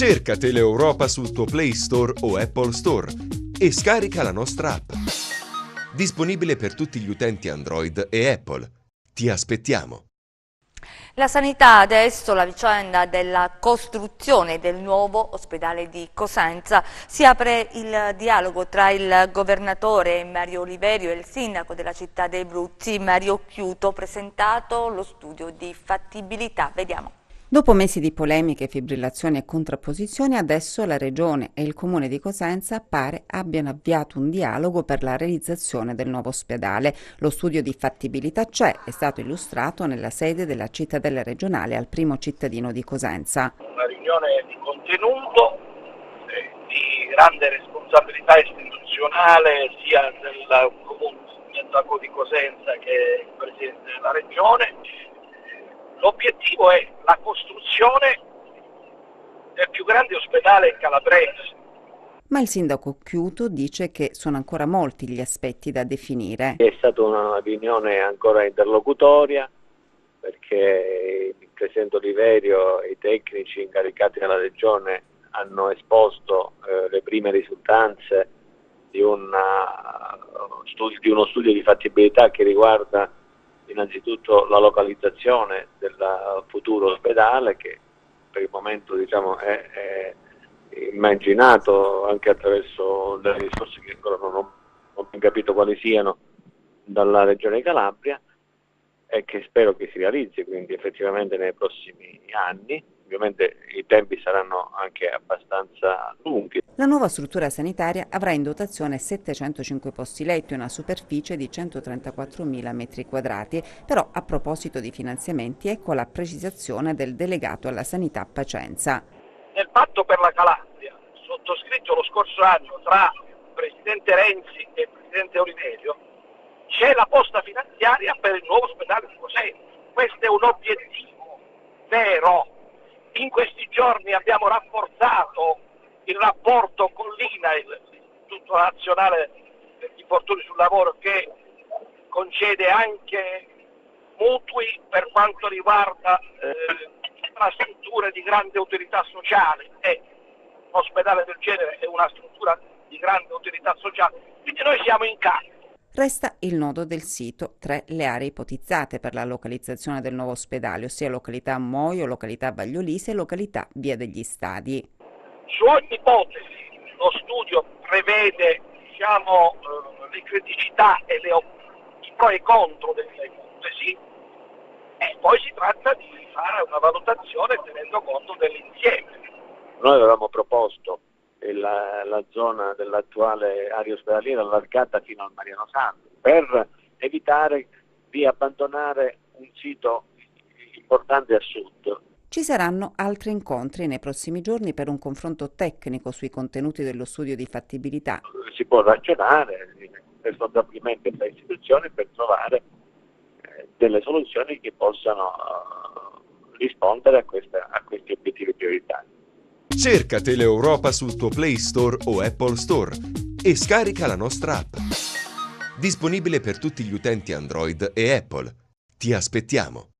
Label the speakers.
Speaker 1: Cerca Teleeuropa sul tuo Play Store o Apple Store e scarica la nostra app. Disponibile per tutti gli utenti Android e Apple. Ti aspettiamo!
Speaker 2: La sanità adesso, la vicenda della costruzione del nuovo ospedale di Cosenza, si apre il dialogo tra il governatore Mario Oliverio e il sindaco della città dei Bruzzi, Mario Chiuto, presentato lo studio di fattibilità. Vediamo.
Speaker 3: Dopo mesi di polemiche, fibrillazioni e contrapposizioni, adesso la Regione e il Comune di Cosenza pare abbiano avviato un dialogo per la realizzazione del nuovo ospedale. Lo studio di fattibilità c'è, è stato illustrato nella sede della cittadella regionale al primo cittadino di Cosenza.
Speaker 4: Una riunione di contenuto, di grande responsabilità istituzionale sia del Comune di Cosenza che il Presidente della Regione. L'obiettivo è la costruzione del più grande ospedale calabrese.
Speaker 3: Ma il sindaco Chiuto dice che sono ancora molti gli aspetti da definire.
Speaker 5: È stata una riunione ancora interlocutoria perché il Presidente Oliverio e i tecnici incaricati dalla Regione hanno esposto le prime risultanze di uno studio di fattibilità che riguarda innanzitutto la localizzazione del futuro ospedale, che per il momento è immaginato anche attraverso delle risorse che ancora non ho capito quali siano dalla Regione Calabria, e che spero che si realizzi quindi effettivamente nei prossimi anni. Ovviamente i tempi saranno anche abbastanza lunghi.
Speaker 3: La nuova struttura sanitaria avrà in dotazione 705 posti letto e una superficie di 134.000 metri quadrati. Però a proposito di finanziamenti, ecco la precisazione del delegato alla sanità Pacenza.
Speaker 4: Nel patto per la Calabria, sottoscritto lo scorso anno tra il Presidente Renzi e il Presidente Oliverio, c'è la posta finanziaria per il nuovo ospedale di Cosenza. Questo è un obiettivo vero. In questi giorni abbiamo rafforzato il rapporto con l'INAIL, l'Istituto Nazionale degli Infortuni sul Lavoro, che concede anche mutui per quanto riguarda infrastrutture di grande utilità sociale, e un ospedale del genere è una struttura di grande utilità sociale, quindi noi siamo in campo.
Speaker 3: Resta il nodo del sito, 3 le aree ipotizzate per la localizzazione del nuovo ospedale, ossia località Moio, località Vagliolise e località Via degli Stadi.
Speaker 4: Su ogni ipotesi lo studio prevede le criticità e i pro e contro delle ipotesi, e poi si tratta di fare una valutazione tenendo conto dell'insieme.
Speaker 5: Noi avevamo proposto la zona dell'attuale area ospedaliera allargata fino al Mariano Santo per evitare di abbandonare un sito importante a sud.
Speaker 3: Ci saranno altri incontri nei prossimi giorni per un confronto tecnico sui contenuti dello studio di fattibilità.
Speaker 5: Si può ragionare responsabilmente tra istituzioni per trovare delle soluzioni che possano rispondere a questi obiettivi prioritari.
Speaker 1: Cerca Teleeuropa sul tuo Play Store o Apple Store e scarica la nostra app. Disponibile per tutti gli utenti Android e Apple. Ti aspettiamo!